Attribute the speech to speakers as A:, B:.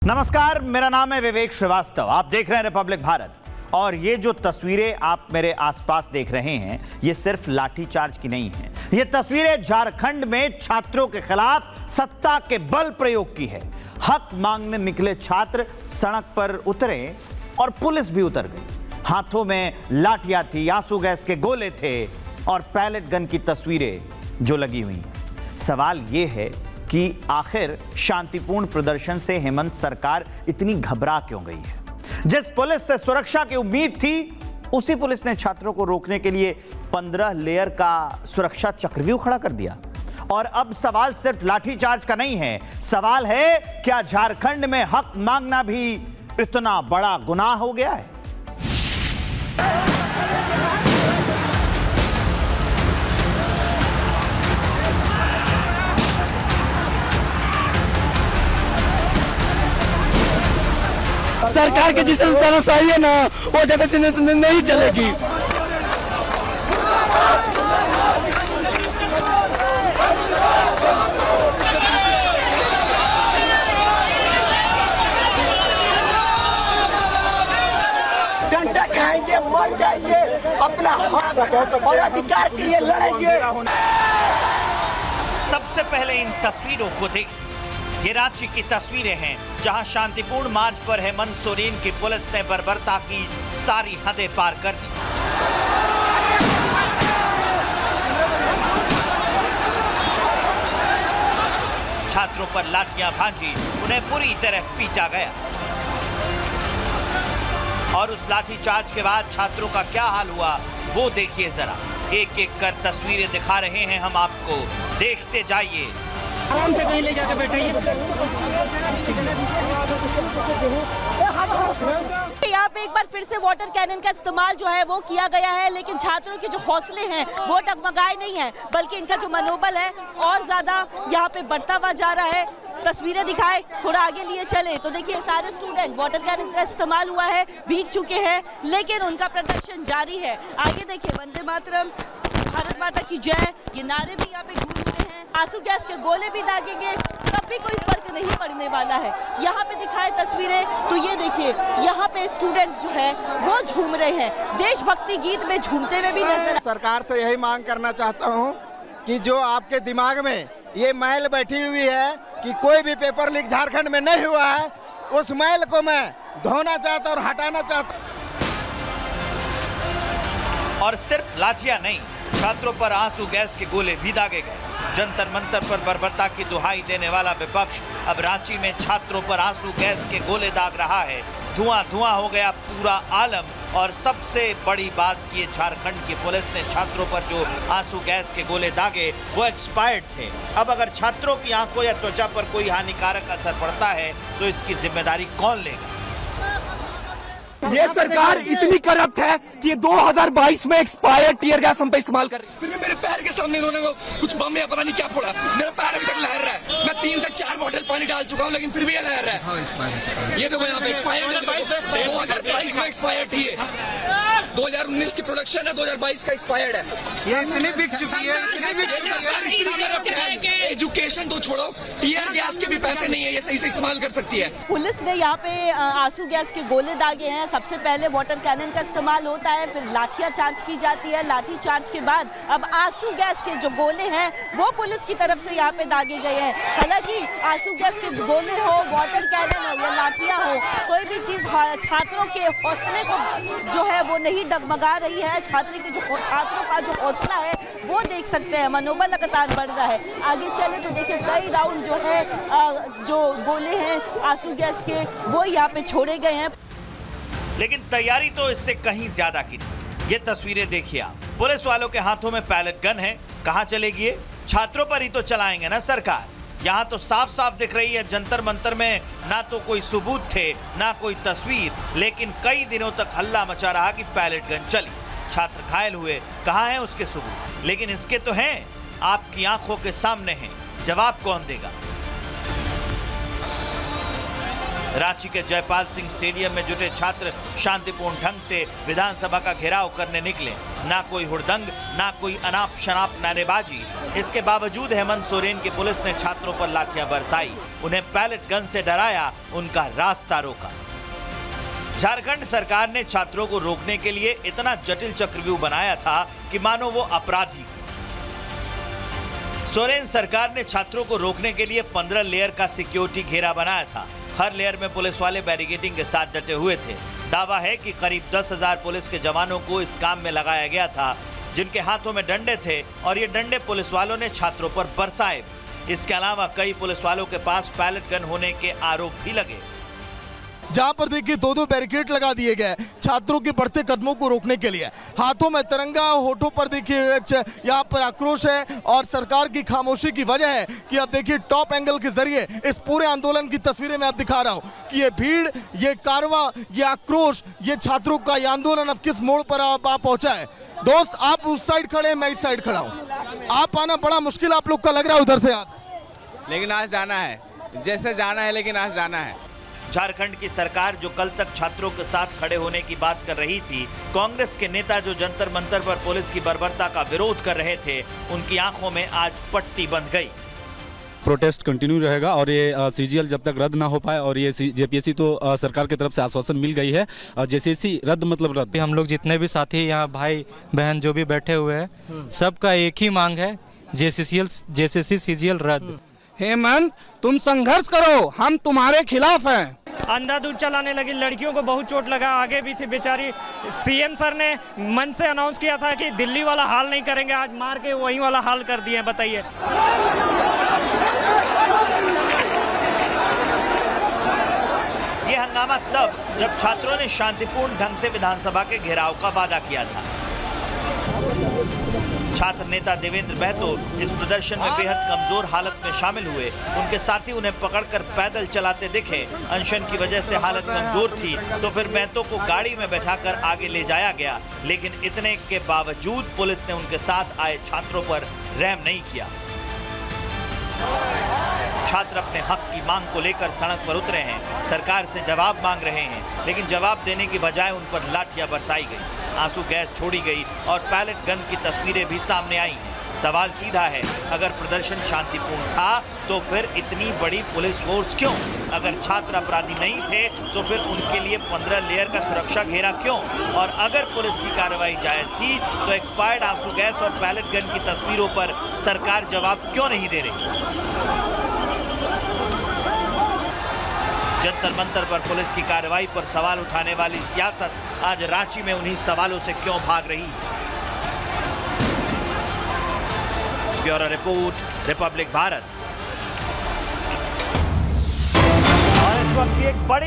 A: नमस्कार, मेरा नाम है विवेक श्रीवास्तव। आप देख रहे हैं रिपब्लिक भारत। और ये जो तस्वीरें आप मेरे आसपास देख रहे हैं, ये सिर्फ लाठीचार्ज की नहीं है। ये तस्वीरें झारखंड में छात्रों के खिलाफ सत्ता के बल प्रयोग की है। हक मांगने निकले छात्र सड़क पर उतरे और पुलिस भी उतर गई। हाथों में लाठियां थी, आंसू गैस के गोले थे और पैलेट गन की तस्वीरें जो लगी हुई। सवाल ये है कि आखिर शांतिपूर्ण प्रदर्शन से हेमंत सरकार इतनी घबरा क्यों गई है? जिस पुलिस से सुरक्षा की उम्मीद थी, उसी पुलिस ने छात्रों को रोकने के लिए 15 लेयर का सुरक्षा चक्रव्यूह खड़ा कर दिया। और अब सवाल सिर्फ लाठीचार्ज का नहीं है, सवाल है क्या झारखंड में हक मांगना भी इतना बड़ा गुनाह हो गया है?
B: सरकार के जिस सही है ना, वो ज्यादा दिन नहीं चलेगी।
C: डंडा खाएंगे, मर जाएंगे, अपना हक और अधिकार के लिए लड़ेंगे।
A: सबसे पहले इन तस्वीरों को देखिए। ये रांची की तस्वीरें हैं जहां शांतिपूर्ण मार्च पर हेमंत सोरेन की पुलिस ने बर्बरता की सारी हदें पार कर दी। छात्रों पर लाठियां भांजी, उन्हें पूरी तरह पीटा गया। और उस लाठीचार्ज के बाद छात्रों का क्या हाल हुआ, वो देखिए जरा। एक एक कर तस्वीरें दिखा रहे हैं हम आपको, देखते जाइए।
B: आराम से कहीं ले जाकर बैठाइए।
D: यहाँ पे एक बार फिर से वाटर कैनन का इस्तेमाल जो है वो किया गया है, लेकिन छात्रों के जो हौसले हैं वो डगमगाए नहीं हैं, बल्कि इनका जो मनोबल है और ज्यादा यहाँ पे बढ़ता हुआ जा रहा है। तस्वीरें दिखाए, थोड़ा आगे लिए चले तो देखिए सारे स्टूडेंट वाटर कैनन का इस्तेमाल हुआ है, भीग चुके हैं, लेकिन उनका प्रदर्शन जारी है। आगे देखिए, वंदे मातरम, भारत माता की जय, ये नारे भी यहाँ पे गूंज रहे हैं। आंसू गैस के गोले भी दागेंगे, तब भी कोई फर्क नहीं पड़ने वाला है। यहाँ पे दिखाए तस्वीरें तो ये देखिए, यहाँ पे स्टूडेंट्स जो है वो झूम रहे हैं, देशभक्ति गीत में झूमते हुए भी नजर।
E: सरकार से यही मांग करना चाहता हूँ कि जो आपके दिमाग में ये मैल बैठी हुई है कि कोई भी पेपर लीक झारखंड में नहीं हुआ है, उस मैल को मैं धोना चाहता और हटाना चाहता।
A: और सिर्फ लाठियां नहीं, छात्रों पर आंसू गैस के गोले भी दागे गए। जंतर मंतर पर बर्बरता की दुहाई देने वाला विपक्ष अब रांची में छात्रों पर आंसू गैस के गोले दाग रहा है। धुआं धुआं हो गया पूरा आलम। और सबसे बड़ी बात ये, झारखंड की पुलिस ने छात्रों पर जो आंसू गैस के गोले दागे वो एक्सपायर्ड थे। अब अगर छात्रों की आंखों या त्वचा पर कोई हानिकारक असर पड़ता है तो इसकी जिम्मेदारी कौन लेगा?
B: ये सरकार इतनी करप्ट है कि ये 2022 में एक्सपायर्ड टीयर गैस हम पे इस्तेमाल कर रही है। फिर भी मेरे पैर के सामने इन्होंने वो कुछ बम या पता नहीं क्या फोड़ा, मेरा पैर अभी तक लहर रहा है। मैं 3 से 4 बॉटल पानी डाल चुका हूँ, लेकिन फिर भी ये लहर रहा है। ये देखो यहाँ पे एक्सपायर्ड 2022 में एक्सपायर्ड थी, 2019 की प्रोडक्शन है, 2022 का एक्सपायर्ड है।
E: ये इतनी बिक चुकी है, इतनी बिक चुकी है।
B: एजुकेशन तो छोड़ो, टीयर गैस के भी पैसे नहीं है, ये सही से इस्तेमाल कर सकती है।
D: पुलिस ने यहाँ पे आंसू गैस के गोले दागे हैं। सबसे पहले वाटर कैनन का इस्तेमाल होता है, फिर लाठियां चार्ज की जाती है। लाठी चार्ज के बाद अब आंसू गैस के जो गोले हैं वो पुलिस की तरफ से यहाँ पे दागे गए हैं। हालांकि आंसू गैस के गोले हो, वाटर कैनन हो या लाठियां हो, कोई भी चीज छात्रों के हौसले को जो है वो नहीं डगमगा रही है। छात्रों का जो हौसला है वो देख सकते हैं, मनोबल लगातार बढ़ रहा है। आगे चले तो देखिए कई राउंड जो है जो गोले हैं आंसू गैस के वो यहाँ पे छोड़े गए हैं।
A: लेकिन तैयारी तो इससे कहीं ज्यादा की थी। ये तस्वीरें देखिए आप, पुलिस वालों के हाथों में पैलेट गन है। कहां चलेगी ये? छात्रों पर ही तो चलाएंगे ना सरकार। यहाँ तो साफ साफ दिख रही है, जंतर मंतर में ना तो कोई सबूत थे ना कोई तस्वीर, लेकिन कई दिनों तक हल्ला मचा रहा कि पैलेट गन चली, छात्र घायल हुए, कहाँ हैं उसके सबूत? लेकिन इसके तो हैं, आपकी आंखों के सामने हैं, जवाब कौन देगा? रांची के जयपाल सिंह स्टेडियम में जुटे छात्र शांतिपूर्ण ढंग से विधानसभा का घेराव करने निकले। ना कोई हुड़दंग, ना कोई अनाप शनाप नारेबाजी। इसके बावजूद हेमंत सोरेन की पुलिस ने छात्रों पर लाठियां बरसाई, उन्हें पैलेट गन से डराया, उनका रास्ता रोका। झारखंड सरकार ने छात्रों को रोकने के लिए इतना जटिल चक्रव्यूह बनाया था कि मानो वो अपराधी। सोरेन सरकार ने छात्रों को रोकने के लिए 15 लेयर का सिक्योरिटी घेरा बनाया था। हर लेयर में पुलिस वाले बैरिकेडिंग के साथ डटे हुए थे। दावा है कि करीब 10,000 पुलिस के जवानों को इस काम में लगाया गया था, जिनके हाथों में डंडे थे और ये डंडे पुलिस वालों ने छात्रों पर बरसाए। इसके अलावा कई पुलिस वालों के पास पैलेट गन होने के आरोप भी लगे।
F: जहां पर देखिए 2-2 बैरिकेड लगा दिए गए छात्रों के बढ़ते कदमों को रोकने के लिए। हाथों में तिरंगा, होठों पर देखिए यहाँ पर आक्रोश है और सरकार की खामोशी की वजह है कि अब देखिए टॉप एंगल के जरिए इस पूरे आंदोलन की तस्वीरें मैं अब दिखा रहा हूँ कि ये भीड़, ये कारवां, ये आक्रोश, ये छात्रों का ये आंदोलन अब किस मोड़ पर आप पहुंचा है। दोस्त आप उस साइड खड़े हैं, मैं इस साइड खड़ा हूँ। आप आना बड़ा मुश्किल आप लोग का लग रहा है उधर से
G: लेकिन आज जाना है, जैसे जाना है, लेकिन आज जाना है।
A: झारखंड की सरकार जो कल तक छात्रों के साथ खड़े होने की बात कर रही थी, कांग्रेस के नेता जो जंतर मंतर पर पुलिस की बर्बरता का विरोध कर रहे थे, उनकी आंखों में आज पट्टी बंध गई।
H: प्रोटेस्ट कंटिन्यू रहेगा और ये सीजीएल जब तक रद्द ना हो पाए, और ये जेपीएससी तो सरकार की तरफ से आश्वासन मिल गई है, जेसीसी रद्द मतलब रद्द।
I: हम लोग जितने भी साथी यहाँ भाई बहन जो भी बैठे हुए हैं, सबका एक ही मांग है, जेसीसी सीजीएल रद्द।
B: हेमंत, तुम संघर्ष करो, हम तुम्हारे खिलाफ हैं।
J: अंधाधुंध चलाने लगी, लड़कियों को बहुत चोट लगा, आगे भी थी बेचारी। सीएम सर ने मन से अनाउंस किया था कि दिल्ली वाला हाल नहीं करेंगे, आज मार के वही वाला हाल कर दिए। बताइए।
A: ये हंगामा तब जब छात्रों ने शांतिपूर्ण ढंग से विधानसभा के घेराव का वादा किया था। छात्र नेता देवेंद्र महतो इस प्रदर्शन में बेहद कमजोर हालत में शामिल हुए। उनके साथी उन्हें पकड़कर पैदल चलाते दिखे। अनशन की वजह से हालत कमजोर थी तो फिर महतो को गाड़ी में बैठाकर आगे ले जाया गया, लेकिन इतने के बावजूद पुलिस ने उनके साथ आए छात्रों पर रहम नहीं किया। छात्र अपने हक की मांग को लेकर सड़क पर उतरे हैं, सरकार से जवाब मांग रहे हैं, लेकिन जवाब देने की बजाय उन पर लाठियां बरसाई गई, आंसू गैस छोड़ी गई और पैलेट गन की तस्वीरें भी सामने आई हैं। सवाल सीधा है, अगर प्रदर्शन शांतिपूर्ण था तो फिर इतनी बड़ी पुलिस फोर्स क्यों? अगर छात्र अपराधी नहीं थे तो फिर उनके लिए 15 लेयर का सुरक्षा घेरा क्यों? और अगर पुलिस की कार्रवाई जायज थी तो एक्सपायर्ड आंसू गैस और पैलेट गन की तस्वीरों पर सरकार जवाब क्यों नहीं दे रही? जंतर मंतर पर पुलिस की कार्रवाई पर सवाल उठाने वाली सियासत आज रांची में उन्हीं सवालों से क्यों भाग रही है? Bureau report, Republic Bharat. और इस वक्त की एक बड़ी